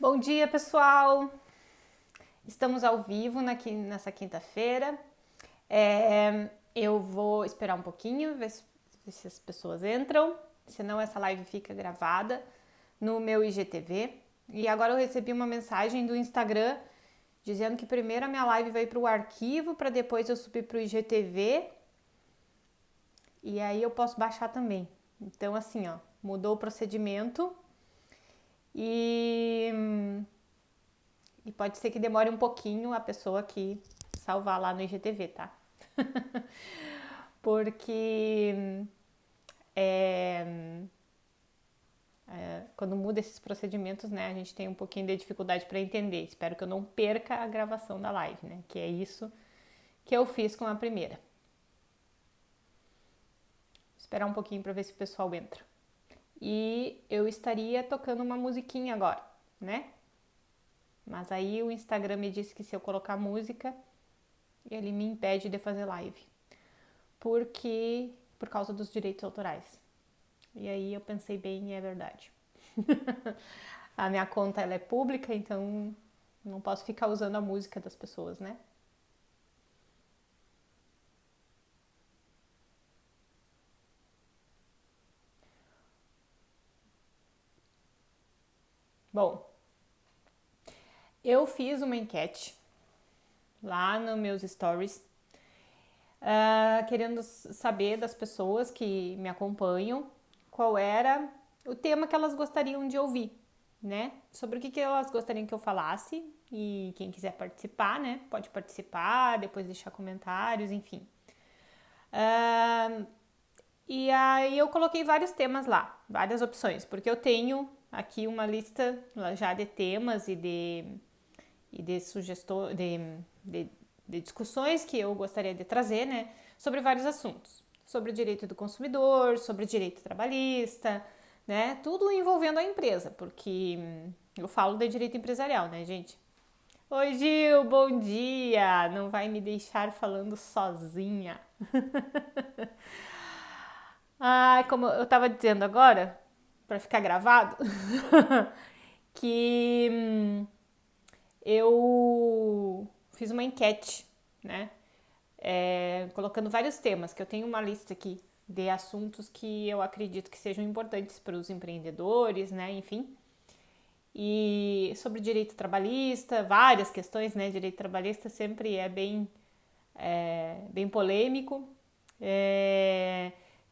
Bom dia, pessoal! Estamos ao vivo nessa quinta-feira. Eu vou esperar um pouquinho, ver se as pessoas entram, senão essa live fica gravada no meu IGTV. E agora eu recebi uma mensagem do Instagram dizendo que primeiro a minha live vai para o arquivo, para depois eu subir para o IGTV. E aí eu posso baixar também. Então, assim, ó, mudou o procedimento e pode ser que demore um pouquinho a pessoa que salvar lá no IGTV, tá? Porque quando muda esses procedimentos, né, a gente tem um pouquinho de dificuldade para entender. Espero que eu não perca a gravação da live, né? Que é isso que eu fiz com a primeira. Vou esperar um pouquinho para ver se o pessoal entra. E eu estaria tocando uma musiquinha agora, né? Mas aí o Instagram me disse que se eu colocar música, ele me impede de fazer live. Por causa dos direitos autorais. E aí eu pensei bem, e é verdade. A minha conta ela é pública, então não posso ficar usando a música das pessoas, né? Bom, eu fiz uma enquete lá nos meus stories, querendo saber das pessoas que me acompanham qual era o tema que elas gostariam de ouvir, né? Sobre o que elas gostariam que eu falasse. E quem quiser participar, né? Pode participar, depois deixar comentários, enfim. E aí eu coloquei vários temas lá, várias opções, porque eu tenho aqui uma lista já de temas e de sugestões, de discussões que eu gostaria de trazer, né, sobre vários assuntos. Sobre o direito do consumidor, sobre o direito trabalhista, né, tudo envolvendo a empresa, porque eu falo de direito empresarial, né, gente? Oi, Gil, bom dia! Não vai me deixar falando sozinha. Como eu tava dizendo agora, para ficar gravado, que eu fiz uma enquete, né? Colocando vários temas, que eu tenho uma lista aqui de assuntos que eu acredito que sejam importantes para os empreendedores, né? Enfim. E sobre direito trabalhista, várias questões, né? Direito trabalhista sempre é bem polêmico.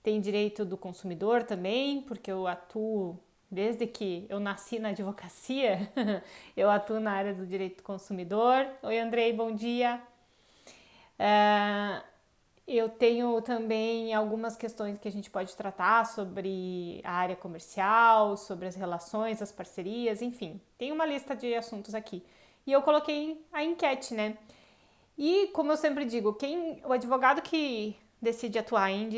Tem direito do consumidor também, porque eu atuo desde que eu nasci na advocacia, eu atuo na área do direito do consumidor. Oi, Andrei, bom dia. Eu tenho também algumas questões que a gente pode tratar sobre a área comercial, sobre as relações, as parcerias, enfim. Tem uma lista de assuntos aqui. E eu coloquei a enquete, né? E como eu sempre digo, o advogado que decide atuar em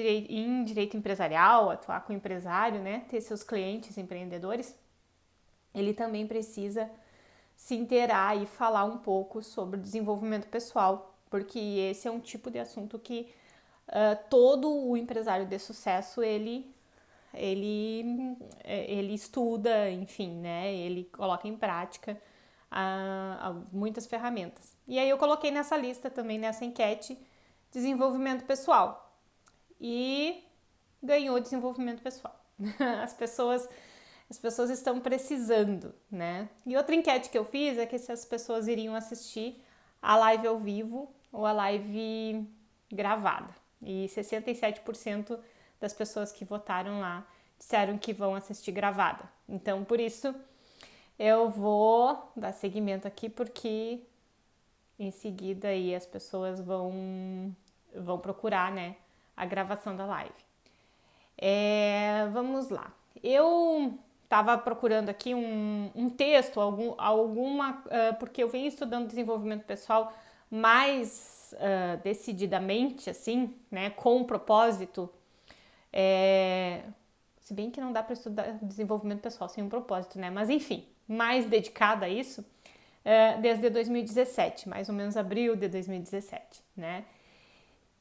direito empresarial, atuar com empresário, né, ter seus clientes empreendedores, ele também precisa se inteirar e falar um pouco sobre desenvolvimento pessoal, porque esse é um tipo de assunto que todo o empresário de sucesso ele estuda, enfim, né? Ele coloca em prática muitas ferramentas. E aí eu coloquei nessa lista também, nessa enquete, desenvolvimento pessoal. E ganhou desenvolvimento pessoal. As pessoas, as pessoas estão precisando, né? E outra enquete que eu fiz é que se as pessoas iriam assistir a live ao vivo ou a live gravada. E 67% das pessoas que votaram lá disseram que vão assistir gravada. Então, por isso, eu vou dar seguimento aqui, porque em seguida aí as pessoas vão procurar, né, a gravação da live. Vamos lá. Eu estava procurando aqui um texto, porque eu venho estudando desenvolvimento pessoal mais decididamente, assim, né, com propósito. Se bem que não dá para estudar desenvolvimento pessoal sem um propósito, né? Mas enfim, mais dedicada a isso desde 2017, mais ou menos abril de 2017, né?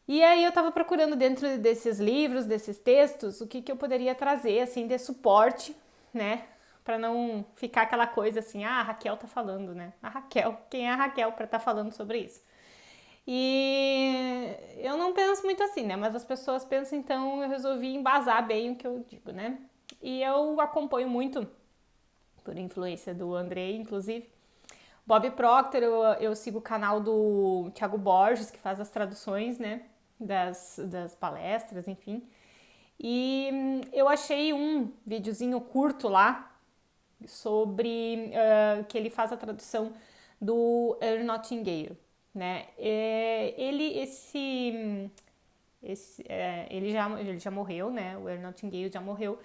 E aí eu estava procurando dentro desses livros, desses textos, o que eu poderia trazer, assim, de suporte, né, para não ficar aquela coisa assim, a Raquel tá falando, né? A Raquel, quem é a Raquel para estar falando sobre isso? E eu não penso muito assim, né? Mas as pessoas pensam, então eu resolvi embasar bem o que eu digo, né? E eu acompanho muito, por influência do Andrei, inclusive, Bob Proctor, eu sigo o canal do Thiago Borges, que faz as traduções, né? Das palestras, enfim. E eu achei um videozinho curto lá sobre que ele faz a tradução do Earl Nightingale, né? Ele já morreu, né? O Earl Nightingale já morreu.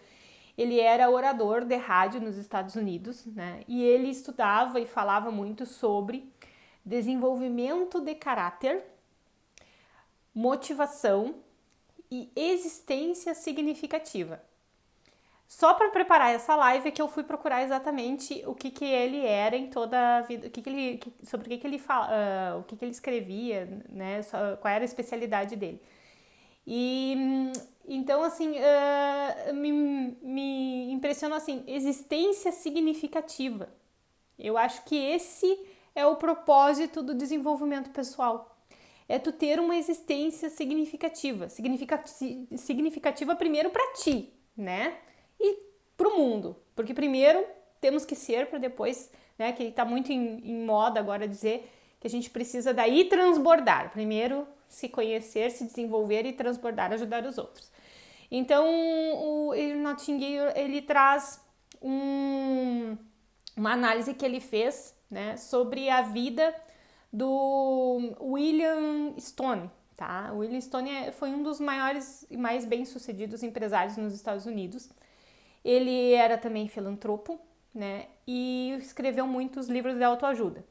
Ele era orador de rádio nos Estados Unidos, né? E ele estudava e falava muito sobre desenvolvimento de caráter, motivação e existência significativa. Só para preparar essa live é que eu fui procurar exatamente o que ele era em toda a vida, sobre o que ele fala, o que ele escrevia, né? Qual era a especialidade dele. E então, assim, me impressionou assim, existência significativa. Eu acho que esse é o propósito do desenvolvimento pessoal. É tu ter uma existência significativa. Significativa primeiro para ti, né? E pro mundo. Porque primeiro temos que ser para depois, né? Que tá muito em moda agora dizer que a gente precisa daí transbordar. Primeiro se conhecer, se desenvolver e transbordar, ajudar os outros. Então, o Earl Nightingale, ele traz uma análise que ele fez, né, sobre a vida do William Stone, tá? O William Stone foi um dos maiores e mais bem-sucedidos empresários nos Estados Unidos. Ele era também filantropo, né, e escreveu muitos livros de autoajuda.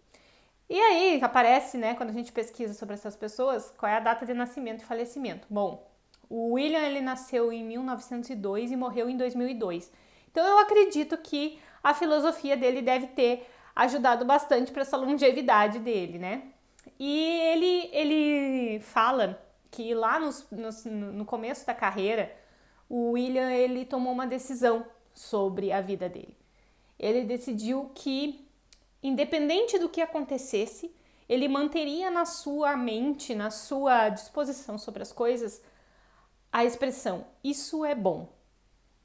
E aí aparece, né, quando a gente pesquisa sobre essas pessoas, qual é a data de nascimento e falecimento. Bom, o William, ele nasceu em 1902 e morreu em 2002. Então eu acredito que a filosofia dele deve ter ajudado bastante para essa longevidade dele, né? E ele fala que lá no começo da carreira, o William, ele tomou uma decisão sobre a vida dele. Ele decidiu que, independente do que acontecesse, ele manteria na sua mente, na sua disposição sobre as coisas, a expressão, isso é bom,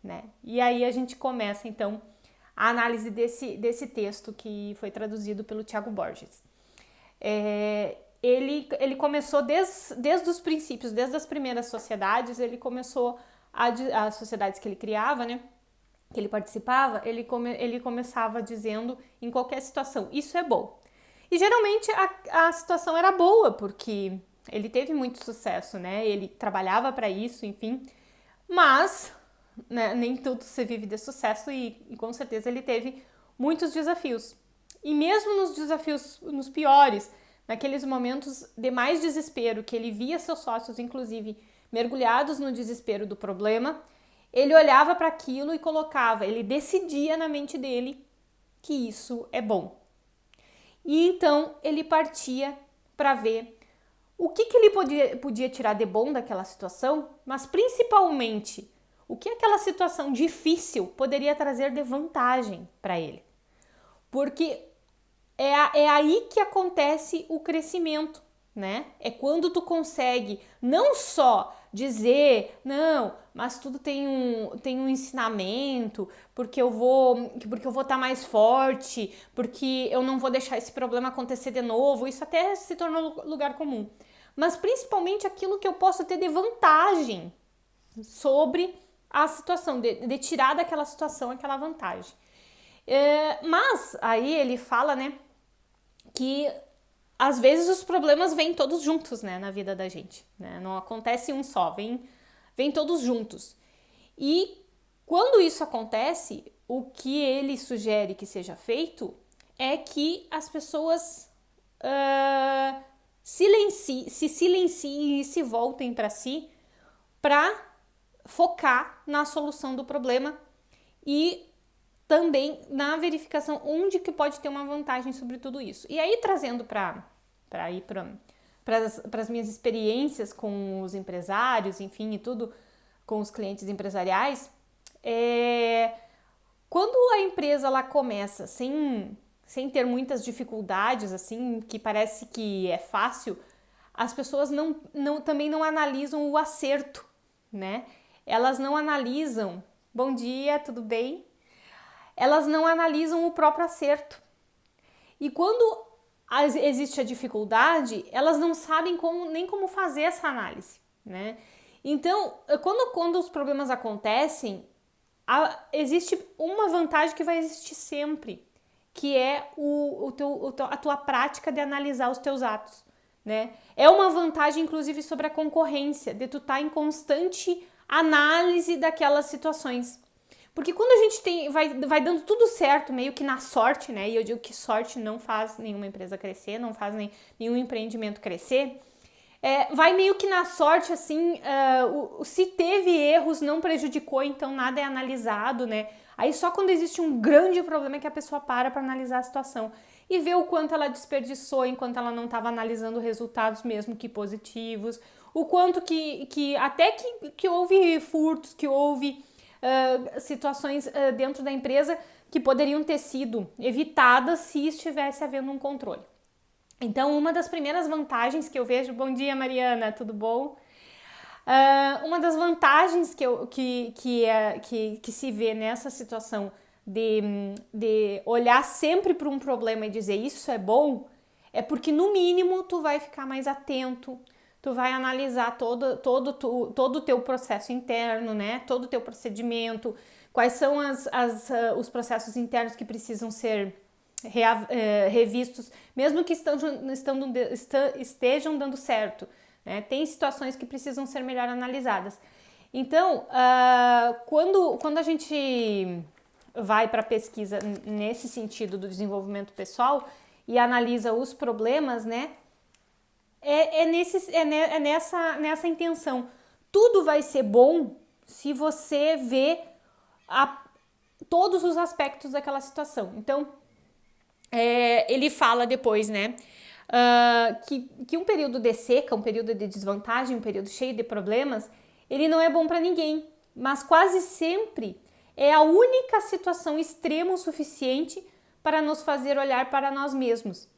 né? E aí a gente começa, então, a análise desse texto que foi traduzido pelo Thiago Borges. Ele começou desde os princípios, desde as primeiras sociedades, ele começou as sociedades que ele criava, né? Que ele participava, ele começava dizendo em qualquer situação, isso é bom. E geralmente a situação era boa, porque ele teve muito sucesso, né? Ele trabalhava para isso, enfim. Mas, né, nem tudo se vive de sucesso e com certeza ele teve muitos desafios. E mesmo nos desafios, nos piores, naqueles momentos de mais desespero, que ele via seus sócios, inclusive, mergulhados no desespero do problema, ele olhava para aquilo e colocava, ele decidia na mente dele que isso é bom. E então ele partia para ver o que ele podia tirar de bom daquela situação, mas principalmente o que aquela situação difícil poderia trazer de vantagem para ele. Porque é aí que acontece o crescimento, né? É quando tu consegue não só dizer, não, mas tudo tem um ensinamento, porque eu vou estar mais forte, porque eu não vou deixar esse problema acontecer de novo, isso até se tornou lugar comum. Mas principalmente aquilo que eu posso ter de vantagem sobre a situação, de tirar daquela situação aquela vantagem. Mas aí ele fala, né, que às vezes os problemas vêm todos juntos, né, na vida da gente, né? Não acontece um só, vem todos juntos. E quando isso acontece, o que ele sugere que seja feito é que as pessoas se silenciem e se voltem para si para focar na solução do problema e também na verificação onde que pode ter uma vantagem sobre tudo isso. E aí, trazendo para as minhas experiências com os empresários, enfim, e tudo, com os clientes empresariais, Quando a empresa ela começa sem ter muitas dificuldades, assim, que parece que é fácil, as pessoas também não analisam o acerto, né? Elas não analisam, bom dia, tudo bem? Elas não analisam o próprio acerto. E quando existe a dificuldade, elas não sabem nem como fazer essa análise, né? Então, quando os problemas acontecem, existe uma vantagem que vai existir sempre, que é a tua prática de analisar os teus atos, né? É uma vantagem, inclusive, sobre a concorrência, de tu estar em constante análise daquelas situações. Porque quando a gente vai dando tudo certo, meio que na sorte, né? E eu digo que sorte não faz nenhuma empresa crescer, não faz nenhum empreendimento crescer. Vai meio que na sorte, assim, se teve erros, não prejudicou, então nada é analisado, né? Aí só quando existe um grande problema é que a pessoa para analisar a situação e ver o quanto ela desperdiçou enquanto ela não estava analisando resultados mesmo que positivos, o quanto que até que houve furtos, que houve situações dentro da empresa que poderiam ter sido evitadas se estivesse havendo um controle. Então, uma das primeiras vantagens que eu vejo... Bom dia, Mariana, tudo bom? Uma das vantagens que se vê nessa situação de olhar sempre para um problema e dizer isso é bom, é porque, no mínimo, tu vai ficar mais atento, tu vai analisar todo o teu processo interno, né? Todo o teu procedimento, quais são os processos internos que precisam ser revistos, mesmo que estejam dando certo, né? Tem situações que precisam ser melhor analisadas. Então, quando a gente vai para a pesquisa nesse sentido do desenvolvimento pessoal e analisa os problemas, né? Nessa intenção. Tudo vai ser bom se você vê todos os aspectos daquela situação. Então, ele fala depois, né, que um período de seca, um período de desvantagem, um período cheio de problemas, ele não é bom para ninguém, mas quase sempre é a única situação extrema o suficiente para nos fazer olhar para nós mesmos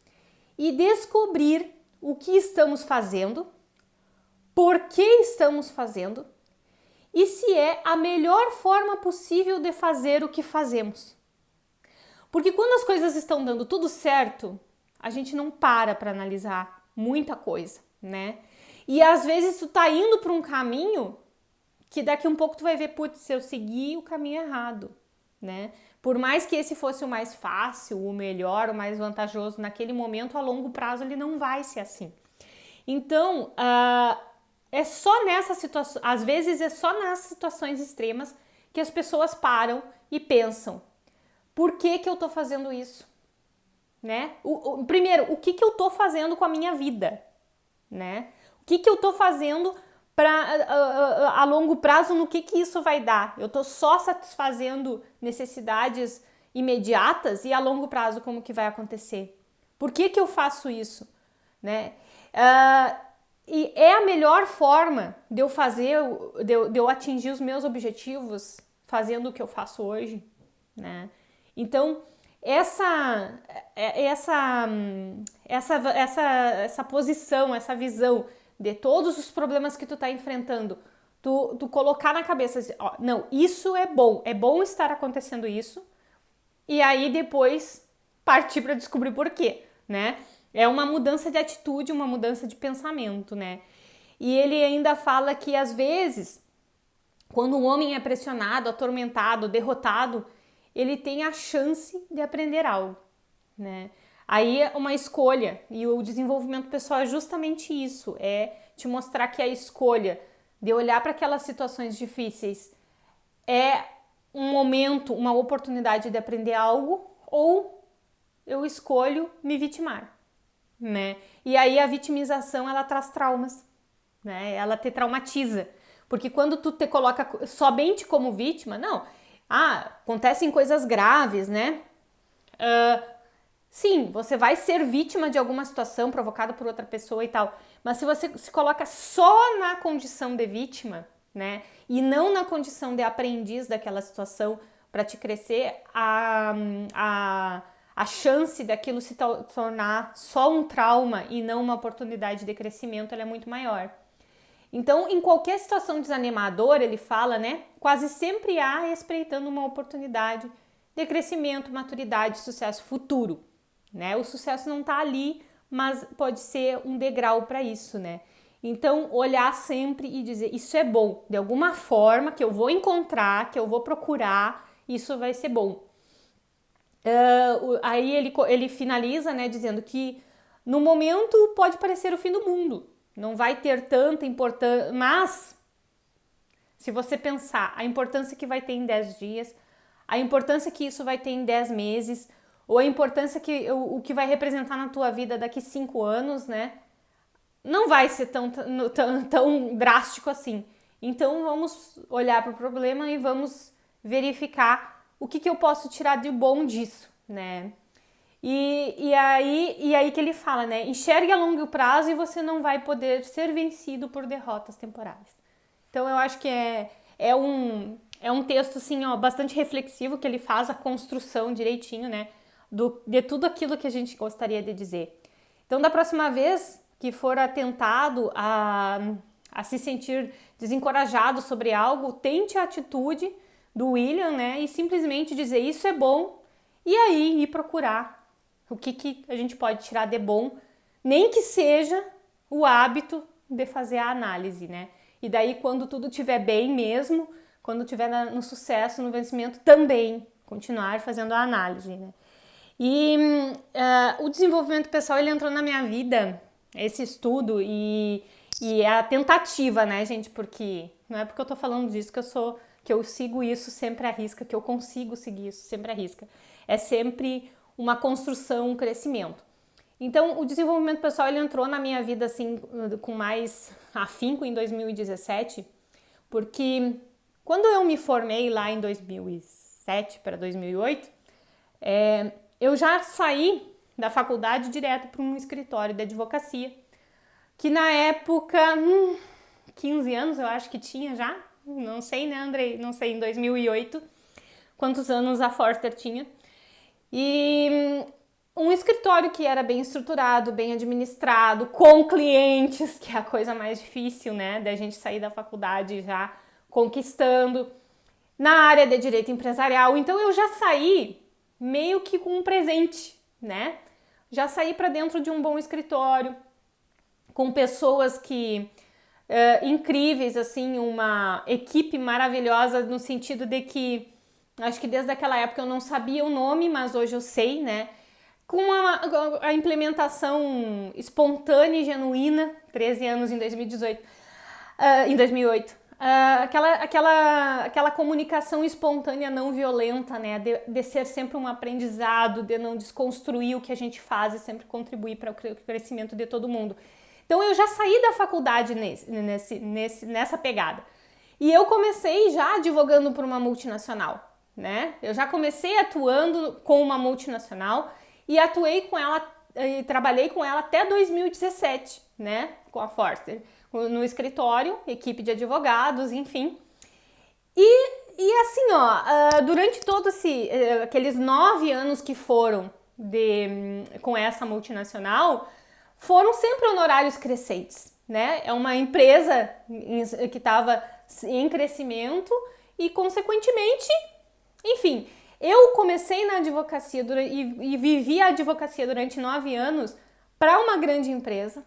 e descobrir o que estamos fazendo, por que estamos fazendo e se é a melhor forma possível de fazer o que fazemos. Porque quando as coisas estão dando tudo certo, a gente não para analisar muita coisa, né? E às vezes tu tá indo para um caminho que daqui um pouco tu vai ver, putz, se eu seguir o caminho errado, né? Por mais que esse fosse o mais fácil, o melhor, o mais vantajoso naquele momento, a longo prazo ele não vai ser assim. Então, é só nessa situação, às vezes é só nas situações extremas que as pessoas param e pensam: por que eu tô fazendo isso? Né? Primeiro, o que eu tô fazendo com a minha vida? Né? O que eu tô fazendo a longo prazo, no que isso vai dar? Eu tô só satisfazendo necessidades imediatas e a longo prazo como que vai acontecer? Por que eu faço isso? Né? E é a melhor forma de eu fazer, de eu atingir os meus objetivos fazendo o que eu faço hoje, né? Então, essa posição, essa visão de todos os problemas que tu tá enfrentando, tu colocar na cabeça assim, ó, não, isso é bom estar acontecendo isso, e aí depois partir para descobrir por quê, né? É uma mudança de atitude, uma mudança de pensamento, né? E ele ainda fala que às vezes, quando um homem é pressionado, atormentado, derrotado, ele tem a chance de aprender algo, né? Aí é uma escolha, e o desenvolvimento pessoal é justamente isso, é te mostrar que a escolha de olhar para aquelas situações difíceis é um momento, uma oportunidade de aprender algo, ou eu escolho me vitimar, né? E aí a vitimização, ela traz traumas, né? Ela te traumatiza, porque quando tu te coloca somente como vítima, não, acontecem coisas graves, né? Sim, você vai ser vítima de alguma situação provocada por outra pessoa e tal, mas se você se coloca só na condição de vítima, né, e não na condição de aprendiz daquela situação, para te crescer, a chance daquilo se tornar só um trauma e não uma oportunidade de crescimento, ela é muito maior. Então, em qualquer situação desanimadora, ele fala, né, quase sempre há espreitando uma oportunidade de crescimento, maturidade, sucesso futuro, né? O sucesso não tá ali, mas pode ser um degrau para isso, né? Então, olhar sempre e dizer, isso é bom, de alguma forma que eu vou encontrar, que eu vou procurar, isso vai ser bom. Aí ele finaliza, né, dizendo que no momento pode parecer o fim do mundo, não vai ter tanta importância, mas se você pensar a importância que vai ter em 10 dias, a importância que isso vai ter em 10 meses, ou a importância que o que vai representar na tua vida daqui 5 anos, né? Não vai ser tão drástico assim. Então vamos olhar para o problema e vamos verificar o que eu posso tirar de bom disso, né? E aí que ele fala, né? Enxergue a longo prazo e você não vai poder ser vencido por derrotas temporárias. Então eu acho que é um texto assim, ó, bastante reflexivo, que ele faz a construção direitinho, né? De tudo aquilo que a gente gostaria de dizer. Então, da próxima vez que for atentado a se sentir desencorajado sobre algo, tente a atitude do William, né? E simplesmente dizer, isso é bom, e aí ir procurar o que a gente pode tirar de bom, nem que seja o hábito de fazer a análise, né? E daí, quando tudo estiver bem mesmo, quando estiver no sucesso, no vencimento, também continuar fazendo a análise, né? E o desenvolvimento pessoal, ele entrou na minha vida, esse estudo, e a tentativa, né, gente? Porque não é porque eu tô falando disso que eu sigo isso sempre à risca, que eu consigo seguir isso sempre à risca. É sempre uma construção, um crescimento. Então, o desenvolvimento pessoal, ele entrou na minha vida, assim, com mais afinco em 2017, porque quando eu me formei lá em 2007 para 2008, eu já saí da faculdade direto para um escritório de advocacia, que na época, 15 anos eu acho que tinha já, não sei, né, Andrei? Não sei, em 2008, quantos anos a Forster tinha. E um escritório que era bem estruturado, bem administrado, com clientes, que é a coisa mais difícil, né, da gente sair da faculdade já conquistando, na área de direito empresarial. Então eu já saí meio que com um presente, né? Já saí para dentro de um bom escritório, com pessoas que incríveis, assim, uma equipe maravilhosa, no sentido de que acho que desde aquela época eu não sabia o nome, mas hoje eu sei, né? Com a implementação espontânea e genuína, 13 anos em 2018, em 2008. Aquela comunicação espontânea não violenta, né? De ser sempre um aprendizado, de não desconstruir o que a gente faz e sempre contribuir para o crescimento de todo mundo. Então eu já saí da faculdade nessa pegada. E eu comecei já advogando por uma multinacional, né? Eu já comecei atuando com uma multinacional e atuei com ela e trabalhei com ela até 2017, né? Com a Forster, no escritório, equipe de advogados, enfim. E assim, ó, durante todos aqueles 9 anos que foram com essa multinacional, foram sempre honorários crescentes, né? É uma empresa que estava em crescimento e, consequentemente, enfim, eu comecei na advocacia e vivi a advocacia durante 9 anos para uma grande empresa,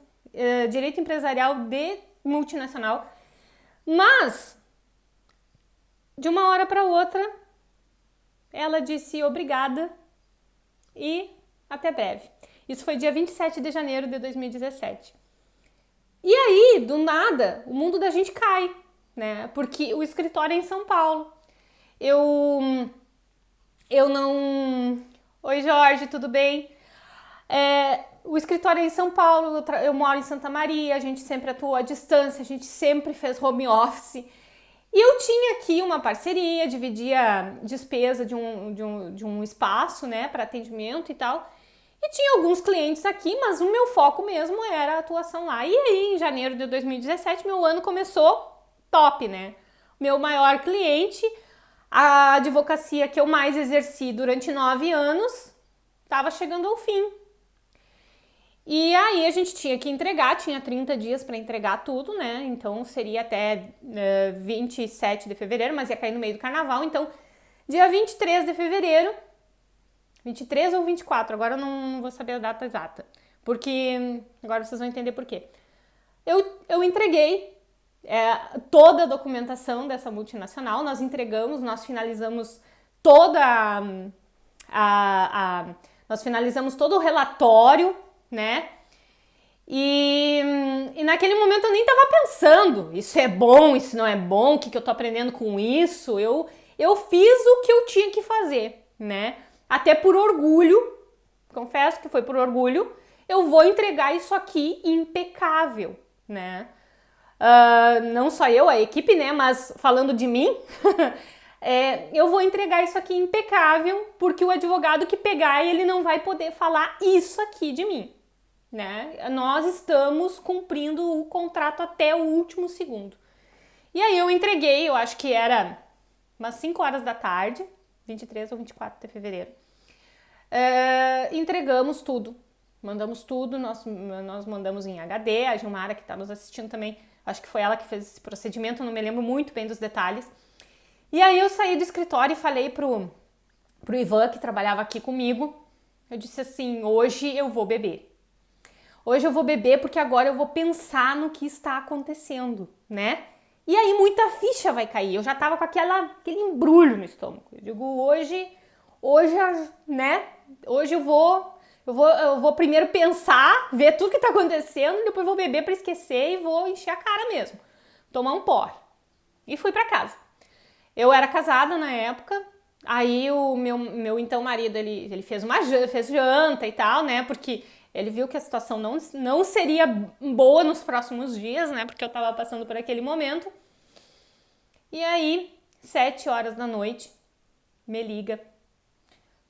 direito empresarial de multinacional, mas de uma hora para outra ela disse obrigada e até breve. Isso foi dia 27 de janeiro de 2017. E aí, do nada, o mundo da gente cai, né? Porque o escritório é em São Paulo. Eu não... Oi, Jorge, tudo bem? O escritório é em São Paulo, eu moro em Santa Maria, a gente sempre atuou à distância, a gente sempre fez home office. E eu tinha aqui uma parceria, dividia despesa de um espaço, né, para atendimento e tal. E tinha alguns clientes aqui, mas o meu foco mesmo era a atuação lá. E aí, em janeiro de 2017, meu ano começou top, né? Meu maior cliente, A advocacia que eu mais exerci durante 9 anos estava chegando ao fim. E aí a gente tinha que entregar, tinha 30 dias para entregar tudo, né? Então seria até 27 de fevereiro, mas ia cair no meio do carnaval. Então, dia 23 de fevereiro, 23 ou 24, agora eu não vou saber a data exata. Porque agora vocês vão entender por quê. Eu entreguei toda a documentação dessa multinacional, nós entregamos, nós finalizamos toda nós finalizamos todo o relatório, né? E naquele momento eu nem tava pensando, isso é bom, isso não é bom, o que eu tô aprendendo com isso? Eu fiz o que eu tinha que fazer, né? Até por orgulho, confesso que foi por orgulho, eu vou entregar isso aqui impecável, né? Não só eu, a equipe, né? Mas falando de mim, eu vou entregar isso aqui impecável, porque o advogado que pegar, ele não vai poder falar isso aqui de mim, né? Nós estamos cumprindo o contrato até o último segundo. E aí eu entreguei, eu acho que era umas 5 horas da tarde, 23 ou 24 de fevereiro. Entregamos tudo, mandamos tudo, nós mandamos em HD, a Gilmara que está nos assistindo também, acho que foi ela que fez esse procedimento, não me lembro muito bem dos detalhes. E aí eu saí do escritório e falei pro Ivan, que trabalhava aqui comigo, eu disse assim, hoje eu vou beber. Hoje eu vou beber porque agora eu vou pensar no que está acontecendo, né? E aí muita ficha vai cair, eu já tava com aquele embrulho no estômago. Eu digo, hoje, né? Hoje eu vou primeiro pensar, ver tudo que tá acontecendo, depois vou beber pra esquecer e vou encher a cara mesmo. Tomar um porre. E fui pra casa. Eu era casada na época, aí o meu então marido, ele fez janta e tal, né? Porque ele viu que a situação não seria boa nos próximos dias, né? Porque eu tava passando por aquele momento. E aí, 7 horas da noite, me liga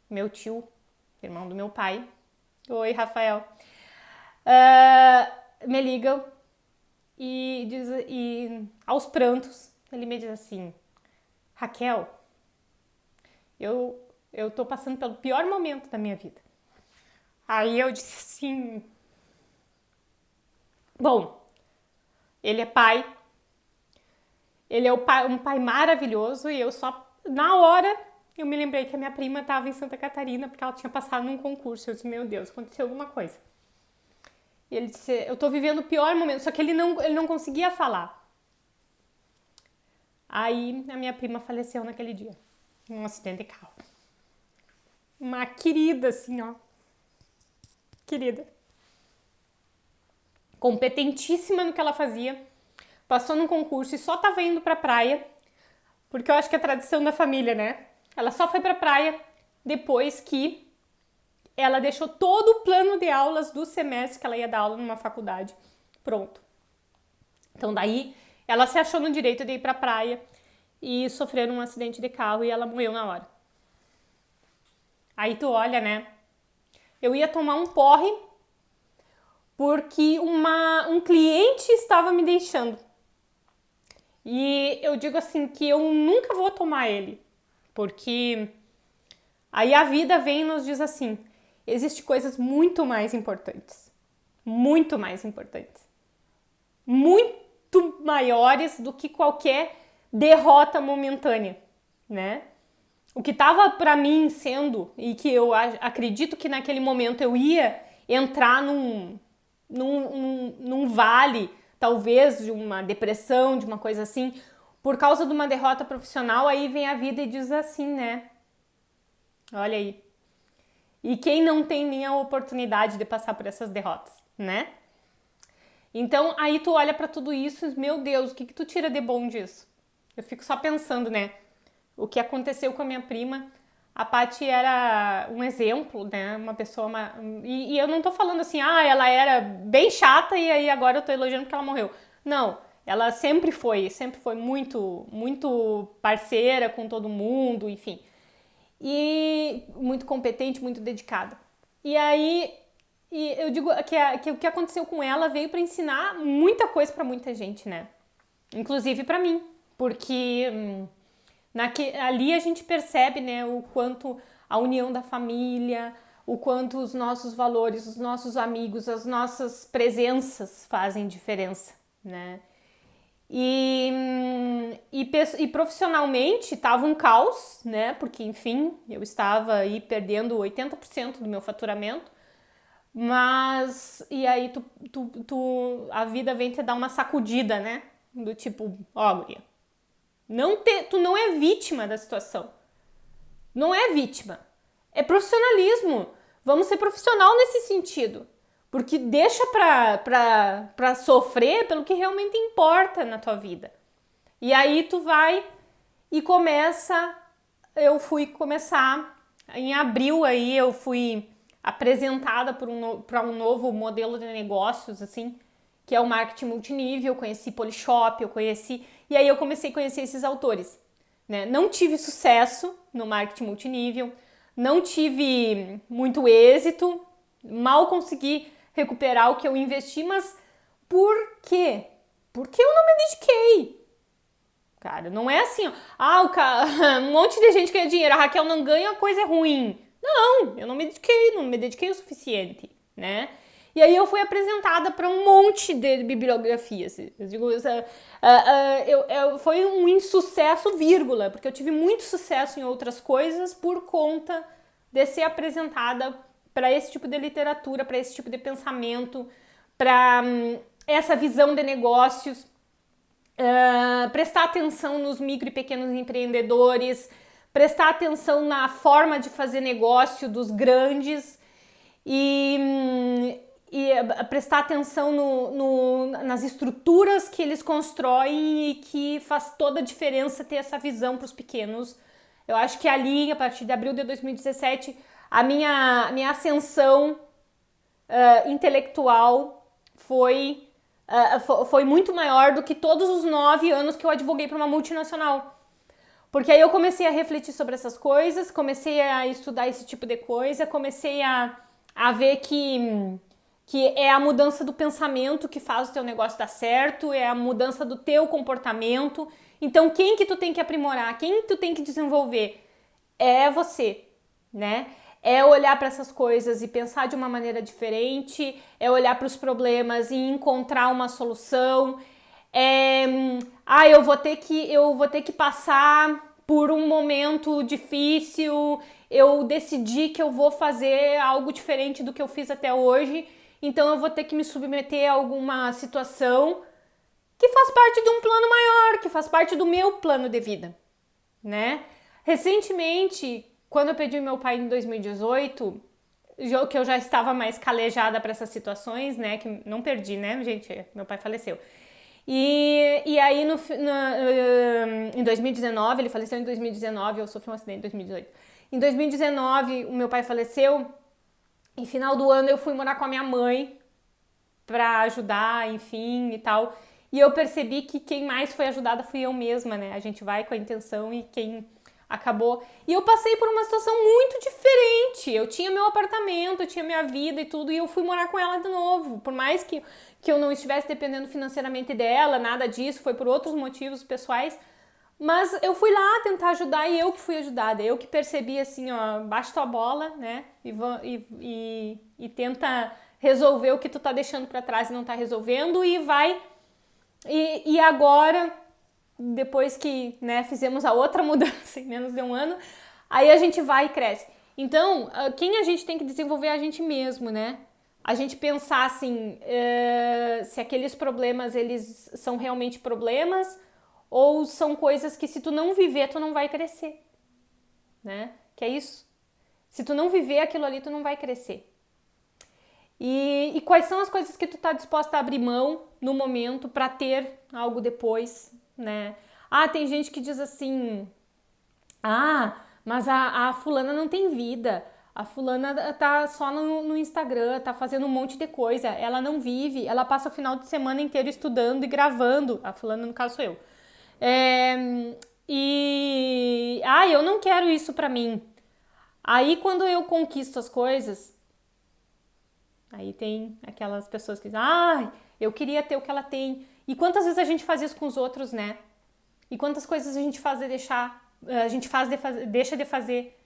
meu tio, irmão do meu pai. Oi, Rafael. Me liga e aos prantos, ele me diz assim, Raquel, eu tô passando pelo pior momento da minha vida. Aí eu disse assim, bom, ele é pai, ele é um pai maravilhoso e eu só, na hora, eu me lembrei que a minha prima estava em Santa Catarina porque ela tinha passado num concurso. Eu disse, meu Deus, aconteceu alguma coisa. E ele disse, eu tô vivendo o pior momento, só que ele não conseguia falar. Aí a minha prima faleceu naquele dia, num acidente de carro. Uma querida, assim, ó. Querida. Competentíssima no que ela fazia. Passou num concurso e só tava indo pra praia, porque eu acho que é tradição da família, né? Ela só foi pra praia depois que ela deixou todo o plano de aulas do semestre que ela ia dar aula numa faculdade pronto. Então daí ela se achou no direito de ir pra praia e sofreu um acidente de carro e ela morreu na hora. Aí tu olha, né? Eu ia tomar um porre porque um cliente estava me deixando. E eu digo assim que eu nunca vou tomar ele, porque aí a vida vem e nos diz assim, existem coisas muito mais importantes, muito maiores do que qualquer derrota momentânea, né? O que estava para mim sendo, e que eu acredito que naquele momento eu ia entrar num vale, talvez de uma depressão, de uma coisa assim, por causa de uma derrota profissional, aí vem a vida e diz assim, né? Olha aí. E quem não tem nem a oportunidade de passar por essas derrotas, né? Então, aí tu olha pra tudo isso e, meu Deus, o que tu tira de bom disso? Eu fico só pensando, né? O que aconteceu com a minha prima. A Paty era um exemplo, né? Uma pessoa... E eu não tô falando assim, ela era bem chata e aí agora eu tô elogiando porque ela morreu. Não, ela sempre foi muito, muito parceira com todo mundo, enfim. E muito competente, muito dedicada. E aí, eu digo que o que aconteceu com ela veio para ensinar muita coisa para muita gente, né? Inclusive para mim, porque Ali a gente percebe, né, o quanto a união da família, o quanto os nossos valores, os nossos amigos, as nossas presenças fazem diferença, né? E profissionalmente estava um caos, né? Porque, enfim, eu estava aí perdendo 80% do meu faturamento, mas e aí a vida vem te dar uma sacudida, né? Do tipo, ó, guria, tu não é vítima da situação. Não é vítima. É profissionalismo. Vamos ser profissional nesse sentido. Porque deixa pra sofrer pelo que realmente importa na tua vida. E aí tu vai e começa. Eu fui começar em abril aí, eu fui apresentada para um novo modelo de negócios, assim, que é o marketing multinível. Eu conheci Polishop, e aí eu comecei a conhecer esses autores, né? Não tive sucesso no marketing multinível, não tive muito êxito, mal consegui recuperar o que eu investi, mas por quê? Porque eu não me dediquei. Cara, não é assim, um monte de gente ganha dinheiro, a Raquel não ganha, a coisa é ruim. Não, eu não me dediquei o suficiente, né? E aí eu fui apresentada para um monte de bibliografias. Eu digo, foi um insucesso, vírgula, porque eu tive muito sucesso em outras coisas por conta de ser apresentada para esse tipo de literatura, para esse tipo de pensamento, para essa visão de negócios. Prestar atenção nos micro e pequenos empreendedores, prestar atenção na forma de fazer negócio dos grandes e prestar atenção nas estruturas que eles constroem e que faz toda a diferença ter essa visão para os pequenos. Eu acho que ali, a partir de abril de 2017, a minha ascensão intelectual foi muito maior do que todos os 9 anos que eu advoguei para uma multinacional. Porque aí eu comecei a refletir sobre essas coisas, comecei a estudar esse tipo de coisa, comecei a ver que é a mudança do pensamento que faz o teu negócio dar certo, é a mudança do teu comportamento. Então, quem que tu tem que aprimorar, quem tu tem que desenvolver? É você, né? É olhar para essas coisas e pensar de uma maneira diferente, é olhar para os problemas e encontrar uma solução. Eu vou ter que passar por um momento difícil, eu decidi que eu vou fazer algo diferente do que eu fiz até hoje, então eu vou ter que me submeter a alguma situação que faz parte de um plano maior, que faz parte do meu plano de vida, né? Recentemente, quando eu perdi meu pai em 2018, que eu já estava mais calejada para essas situações, né? Que não perdi, né, gente? Meu pai faleceu. E aí, em 2019, ele faleceu em 2019, eu sofri um acidente em 2018. Em 2019, o meu pai faleceu. Em final do ano, eu fui morar com a minha mãe para ajudar, enfim, e tal. E eu percebi que quem mais foi ajudada fui eu mesma, né? A gente vai com a intenção e quem acabou. E eu passei por uma situação muito diferente. Eu tinha meu apartamento, eu tinha minha vida e tudo, e eu fui morar com ela de novo. Por mais que eu não estivesse dependendo financeiramente dela, nada disso, foi por outros motivos pessoais. Mas eu fui lá tentar ajudar e eu que fui ajudada. Eu que percebi assim, ó, baixa tua bola, né? E tenta resolver o que tu tá deixando pra trás e não tá resolvendo e vai. E agora, depois que, né, fizemos a outra mudança em menos de um ano, aí a gente vai e cresce. Então, quem a gente tem que desenvolver é a gente mesmo, né? A gente pensar assim, se aqueles problemas, eles são realmente problemas ou são coisas que se tu não viver, tu não vai crescer, né? Que é isso. Se tu não viver aquilo ali, tu não vai crescer. E quais são as coisas que tu tá disposta a abrir mão no momento para ter algo depois, né? Tem gente que diz assim, mas a fulana não tem vida, a fulana tá só no Instagram, tá fazendo um monte de coisa, ela não vive, ela passa o final de semana inteiro estudando e gravando, a fulana no caso sou eu. Eu não quero isso pra mim. Aí quando eu conquisto as coisas, aí tem aquelas pessoas que dizem, eu queria ter o que ela tem. E quantas vezes a gente faz isso com os outros, né? E quantas coisas a gente faz de deixar a gente deixa de fazer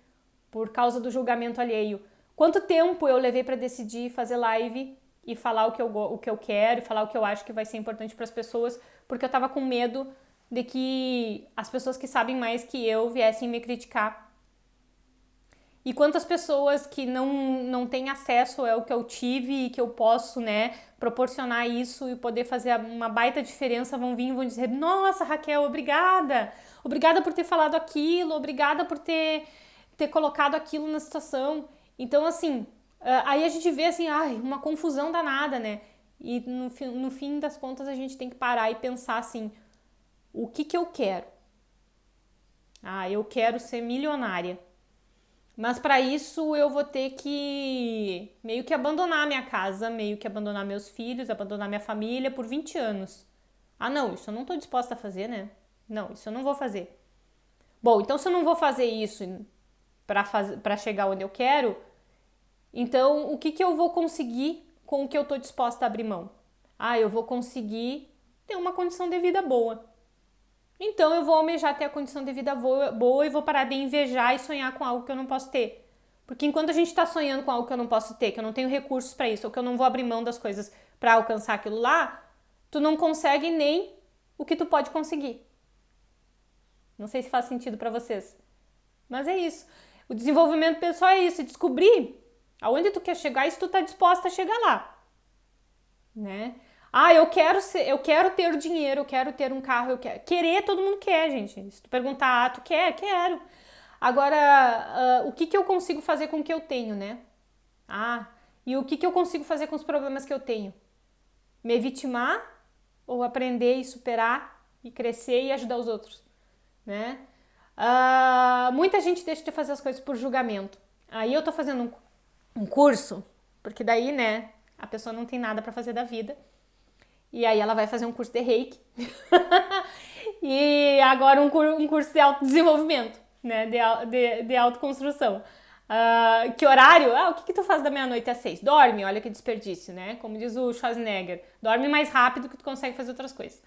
por causa do julgamento alheio. Quanto tempo eu levei para decidir fazer live e falar o que eu quero, e falar o que eu acho que vai ser importante para as pessoas, porque eu tava com medo de que as pessoas que sabem mais que eu viessem me criticar. E quantas pessoas que não têm acesso ao que eu tive e que eu posso, né, proporcionar isso e poder fazer uma baita diferença vão vir e vão dizer: nossa, Raquel, obrigada! Obrigada por ter falado aquilo, obrigada por ter colocado aquilo na situação. Então, assim, aí a gente vê, assim, uma confusão danada, né? E no fim das contas a gente tem que parar e pensar assim: o que eu quero? Eu quero ser milionária. Mas para isso eu vou ter que meio que abandonar minha casa, meio que abandonar meus filhos, abandonar minha família por 20 anos. Não, isso eu não tô disposta a fazer, né? Não, isso eu não vou fazer. Bom, então se eu não vou fazer isso para chegar onde eu quero, então o que eu vou conseguir com o que eu tô disposta a abrir mão? Eu vou conseguir ter uma condição de vida boa. Então eu vou almejar ter a condição de vida boa e vou parar de invejar e sonhar com algo que eu não posso ter. Porque enquanto a gente tá sonhando com algo que eu não posso ter, que eu não tenho recursos para isso, ou que eu não vou abrir mão das coisas para alcançar aquilo lá, tu não consegue nem o que tu pode conseguir. Não sei se faz sentido para vocês. Mas é isso. O desenvolvimento pessoal é isso, descobrir aonde tu quer chegar e se tu tá disposta a chegar lá. Né? Eu quero ter dinheiro, eu quero ter um carro, querer todo mundo quer, gente. Se tu perguntar, tu quer? Quero. Agora, o que eu consigo fazer com o que eu tenho, né? E o que eu consigo fazer com os problemas que eu tenho? Me vitimar ou aprender e superar e crescer e ajudar os outros, né? Muita gente deixa de fazer as coisas por julgamento. Aí eu tô fazendo um curso, porque daí, né, a pessoa não tem nada pra fazer da vida. E aí ela vai fazer um curso de reiki. E agora um curso de autodesenvolvimento, né? De autoconstrução. Que horário? O que tu faz da meia-noite às 6? Dorme, olha que desperdício, né? Como diz o Schwarzenegger. Dorme mais rápido que tu consegue fazer outras coisas.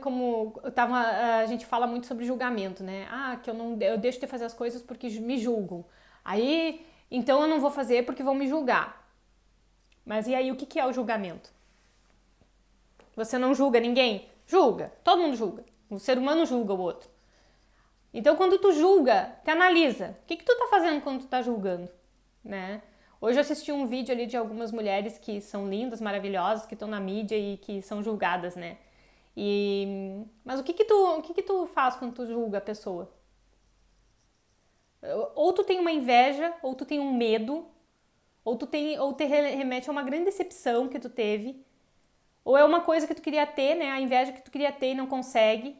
Como a gente fala muito sobre julgamento, né? Que eu deixo de fazer as coisas porque me julgam. Então eu não vou fazer porque vão me julgar. Mas e aí, o que é o julgamento? Você não julga ninguém? Julga. Todo mundo julga. O ser humano julga o outro. Então, quando tu julga, te analisa. O que tu tá fazendo quando tu tá julgando? Né? Hoje eu assisti um vídeo ali de algumas mulheres que são lindas, maravilhosas, que estão na mídia e que são julgadas, né? Mas o que tu faz quando tu julga a pessoa? Ou tu tem uma inveja, ou tu tem um medo, ou te remete a uma grande decepção que tu teve, ou é uma coisa que tu queria ter, né? A inveja que tu queria ter e não consegue.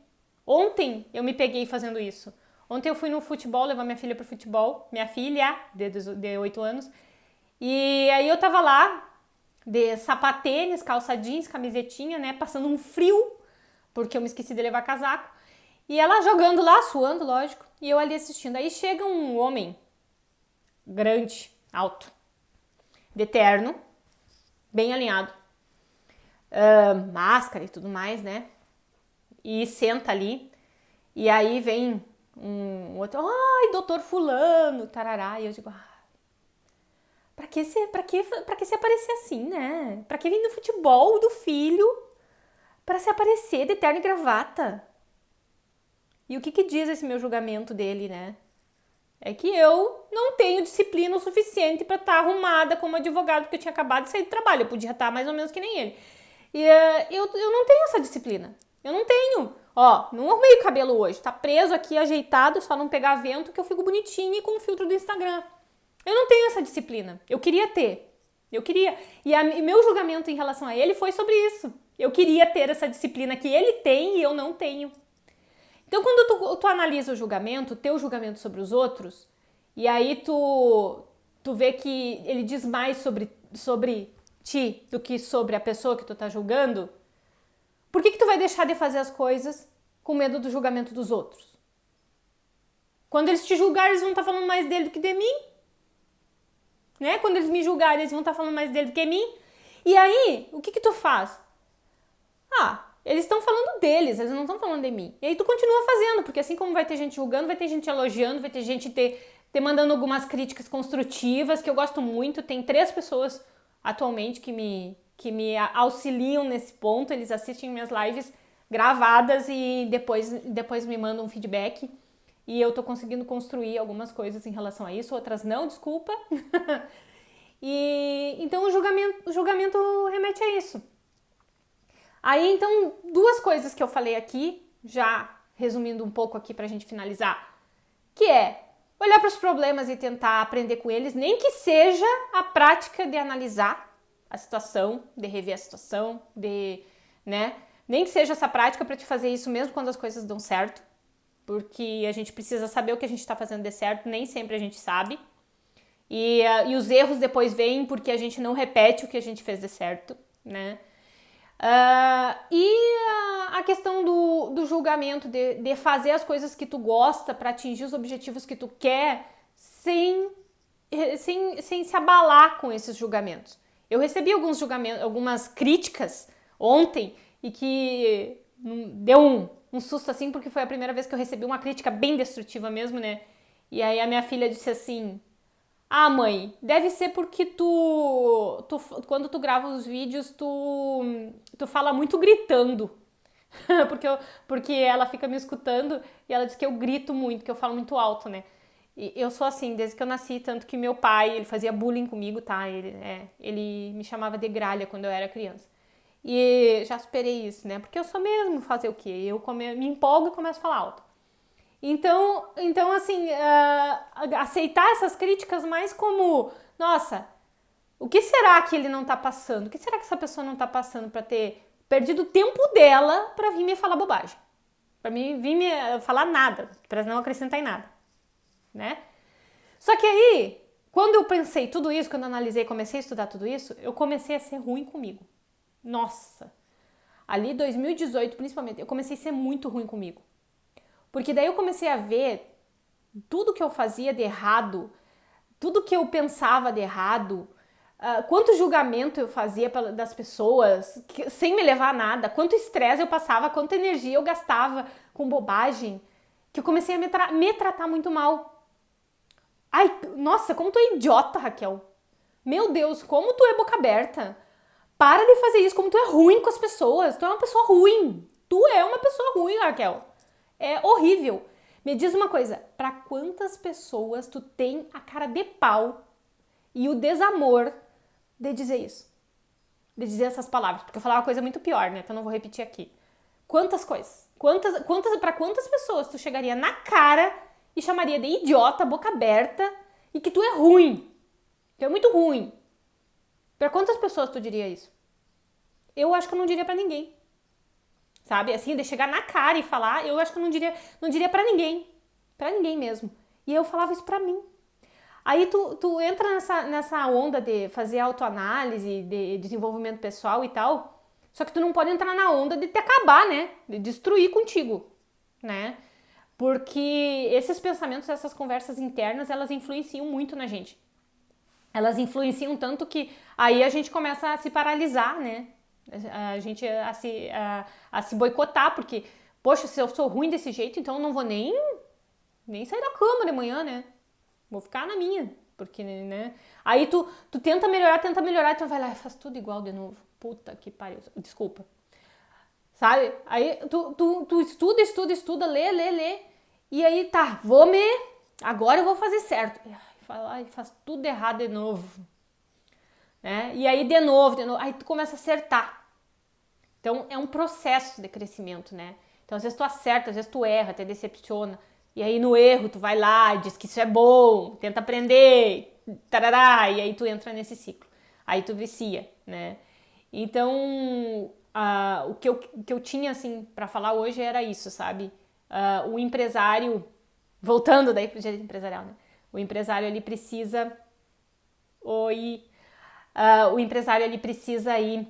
Ontem eu me peguei fazendo isso. Ontem eu fui no futebol, levar minha filha pro futebol, minha filha, de 8 anos, e aí eu tava lá, de sapatênis, calça jeans, camisetinha, né? Passando um frio, porque eu me esqueci de levar casaco, e ela jogando lá, suando, lógico, e eu ali assistindo. Aí chega um homem grande, alto, de terno, bem alinhado, máscara e tudo mais, né? E senta ali, e aí vem um outro, doutor fulano, tarará, e eu digo, pra que se aparecer assim, né? Pra que vir no futebol do filho pra se aparecer de terno e gravata? E o que diz esse meu julgamento dele, né? É que eu não tenho disciplina o suficiente pra estar arrumada como advogado, porque eu tinha acabado de sair do trabalho. Eu podia estar mais ou menos que nem ele. E eu não tenho essa disciplina. Eu não tenho. Não arrumei o cabelo hoje. Tá preso aqui, ajeitado, só não pegar vento, que eu fico bonitinha e com o filtro do Instagram. Eu não tenho essa disciplina. Eu queria ter. E meu julgamento em relação a ele foi sobre isso. Eu queria ter essa disciplina que ele tem e eu não tenho. Então, quando tu analisa o julgamento, teu julgamento sobre os outros, e aí tu vê que ele diz mais sobre ti do que sobre a pessoa que tu tá julgando, por que tu vai deixar de fazer as coisas com medo do julgamento dos outros? Quando eles te julgarem, eles vão estar falando mais dele do que de mim. Né? Quando eles me julgarem, eles vão estar falando mais dele do que de mim. E aí, o que tu faz? Eles estão falando deles, eles não estão falando de mim. E aí tu continua fazendo, porque assim como vai ter gente julgando, vai ter gente elogiando, vai ter gente te mandando algumas críticas construtivas, que eu gosto muito. Tem 3 pessoas atualmente que me auxiliam nesse ponto, eles assistem minhas lives gravadas e depois me mandam um feedback. E eu tô conseguindo construir algumas coisas em relação a isso, outras não, desculpa. E então o julgamento remete a isso. Aí, então, 2 coisas que eu falei aqui, já resumindo um pouco aqui pra gente finalizar, que é olhar para os problemas e tentar aprender com eles, nem que seja a prática de analisar a situação, de rever a situação, né? Nem que seja essa prática para te fazer isso mesmo quando as coisas dão certo, porque a gente precisa saber o que a gente está fazendo de certo, nem sempre a gente sabe. E os erros depois vêm porque a gente não repete o que a gente fez de certo, né? A questão do julgamento, de fazer as coisas que tu gosta para atingir os objetivos que tu quer sem se abalar com esses julgamentos. Eu recebi algumas críticas ontem e que deu um susto assim, porque foi a primeira vez que eu recebi uma crítica bem destrutiva mesmo, né? E aí a minha filha disse assim: ah, mãe, deve ser porque quando tu grava os vídeos, tu fala muito gritando. porque ela fica me escutando e ela diz que eu grito muito, que eu falo muito alto, né? E eu sou assim, desde que eu nasci, tanto que meu pai, ele fazia bullying comigo, tá? Ele me chamava de gralha quando eu era criança. E já superei isso, né? Porque eu sou mesmo fazer o quê? Me empolgo e começo a falar alto. Então assim, aceitar essas críticas mais como, nossa, o que será que ele não tá passando? O que será que essa pessoa não tá passando pra ter perdido o tempo dela pra vir me falar bobagem? Pra mim vir me falar nada, pra não acrescentar em nada, né? Só que aí, quando eu pensei tudo isso, quando eu analisei, comecei a estudar tudo isso, eu comecei a ser ruim comigo. Nossa! Ali 2018, principalmente, eu comecei a ser muito ruim comigo. Porque daí eu comecei a ver tudo que eu fazia de errado, tudo que eu pensava de errado, quanto julgamento eu fazia das pessoas, sem me levar a nada, quanto estresse eu passava, quanta energia eu gastava com bobagem, que eu comecei a me tratar muito mal. Ai, nossa, como tu é idiota, Raquel. Meu Deus, como tu é boca aberta. Para de fazer isso, como tu é ruim com as pessoas. Tu é uma pessoa ruim. Tu é uma pessoa ruim, Raquel. É horrível. Me diz uma coisa, pra quantas pessoas tu tem a cara de pau e o desamor de dizer isso? De dizer essas palavras, porque eu falava uma coisa muito pior, né? Então eu não vou repetir aqui. Quantas coisas? Pra quantas pessoas tu chegaria na cara e chamaria de idiota, boca aberta e que tu é ruim? Tu é muito ruim. Pra quantas pessoas tu diria isso? Eu acho que eu não diria pra ninguém. Sabe? Assim, de chegar na cara e falar, eu acho que eu não diria pra ninguém. Pra ninguém mesmo. E eu falava isso pra mim. Aí tu entra nessa onda de fazer autoanálise, de desenvolvimento pessoal e tal, só que tu não pode entrar na onda de te acabar, né? De destruir contigo, né? Porque esses pensamentos, essas conversas internas, elas influenciam muito na gente. Elas influenciam tanto que aí a gente começa a se paralisar, né? A gente a se boicotar, porque, poxa, se eu sou ruim desse jeito, então eu não vou nem sair da cama de manhã, né? Vou ficar na minha, porque, né? Aí tu tenta melhorar, então vai lá e faz tudo igual de novo. Puta que pariu. Desculpa. Sabe? Aí tu estuda, lê. E aí tá, agora eu vou fazer certo. E faz tudo errado de novo. Né? E aí de novo, aí tu começa a acertar. Então é um processo de crescimento, né? Então às vezes tu acerta, às vezes tu erra, te decepciona. E aí no erro tu vai lá, diz que isso é bom, tenta aprender, tarará, e aí tu entra nesse ciclo. Aí tu vicia, né? Então o que eu tinha assim para falar hoje era isso, sabe? O empresário, voltando daí pro direito empresarial, né? O empresário ele precisa o empresário ele precisa ir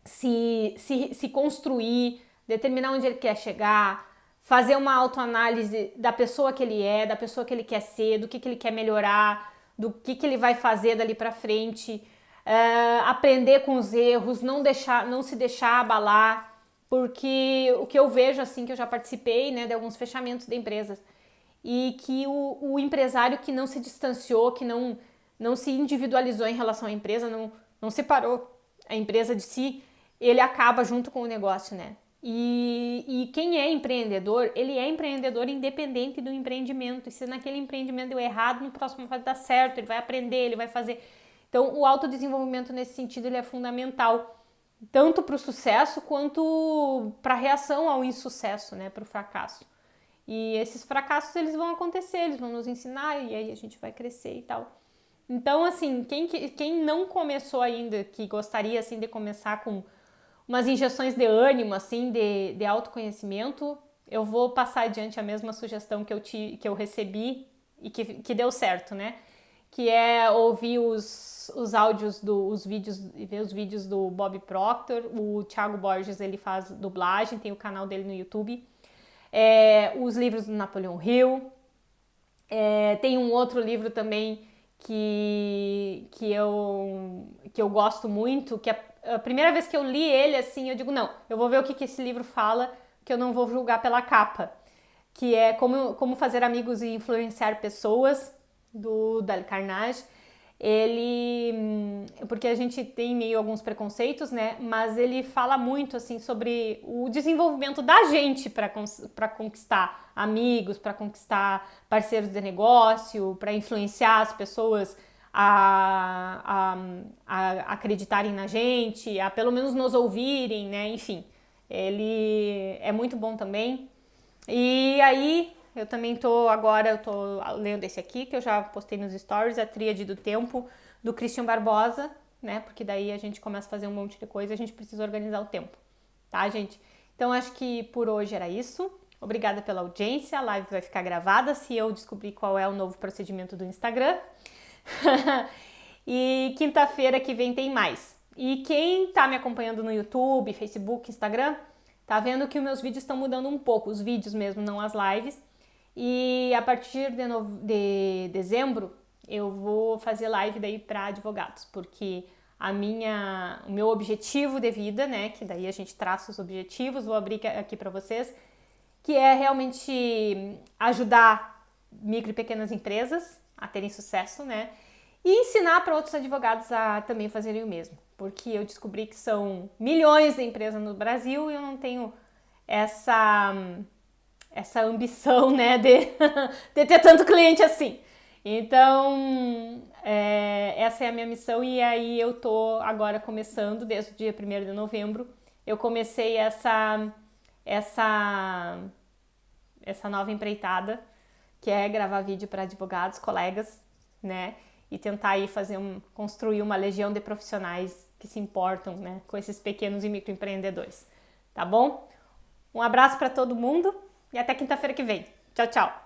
se construir, determinar onde ele quer chegar, fazer uma autoanálise da pessoa que ele é, da pessoa que ele quer ser, do que ele quer melhorar, do que ele vai fazer dali pra frente, aprender com os erros, não se deixar abalar, porque o que eu vejo, assim, que eu já participei, né, de alguns fechamentos de empresas, e que o empresário que não se distanciou, que não se individualizou em relação à empresa, não separou a empresa de si, ele acaba junto com o negócio, né? E quem é empreendedor, ele é empreendedor independente do empreendimento. E se naquele empreendimento deu errado, no próximo vai dar certo, ele vai aprender, ele vai fazer. Então, o autodesenvolvimento nesse sentido ele é fundamental, tanto para o sucesso quanto para a reação ao insucesso, né? Para o fracasso. E esses fracassos eles vão acontecer, eles vão nos ensinar e aí a gente vai crescer e tal. Então, assim, quem não começou ainda, que gostaria assim de começar com umas injeções de ânimo, assim, de autoconhecimento, eu vou passar adiante a mesma sugestão que eu recebi e que deu certo, né? Que é ouvir os áudios, os vídeos, ver os vídeos do Bob Proctor. O Thiago Borges, ele faz dublagem, tem o canal dele no YouTube. Os livros do Napoleão Hill. Tem um outro livro também que eu gosto muito, que a primeira vez que eu li ele, assim, eu digo, não, eu vou ver o que esse livro fala, que eu não vou julgar pela capa, que é Como Fazer Amigos e Influenciar Pessoas, do Dale Carnegie. Porque a gente tem meio alguns preconceitos, né, mas ele fala muito, assim, sobre o desenvolvimento da gente para conquistar amigos, para conquistar parceiros de negócio, para influenciar as pessoas a acreditarem na gente, a pelo menos nos ouvirem, né, enfim, ele é muito bom também. E aí, eu também tô lendo esse aqui, que eu já postei nos stories, A Tríade do Tempo, do Christian Barbosa, né? Porque daí a gente começa a fazer um monte de coisa e a gente precisa organizar o tempo, tá, gente? Então, acho que por hoje era isso. Obrigada pela audiência, a live vai ficar gravada se eu descobrir qual é o novo procedimento do Instagram. E quinta-feira que vem tem mais. E quem tá me acompanhando no YouTube, Facebook, Instagram, tá vendo que os meus vídeos estão mudando um pouco, os vídeos mesmo, não as lives. E a partir de dezembro eu vou fazer live daí para advogados, porque o meu objetivo de vida, né, que daí a gente traça os objetivos, vou abrir aqui para vocês, que é realmente ajudar micro e pequenas empresas a terem sucesso, né, e ensinar para outros advogados a também fazerem o mesmo, porque eu descobri que são milhões de empresas no Brasil e eu não tenho essa ambição, né, de ter tanto cliente assim. Então, essa é a minha missão e aí eu tô agora começando, desde o dia 1º de novembro, eu comecei essa nova empreitada, que é gravar vídeo para advogados, colegas, né, e tentar aí construir uma legião de profissionais que se importam, né, com esses pequenos e microempreendedores, tá bom? Um abraço para todo mundo e até quinta-feira que vem. Tchau, tchau!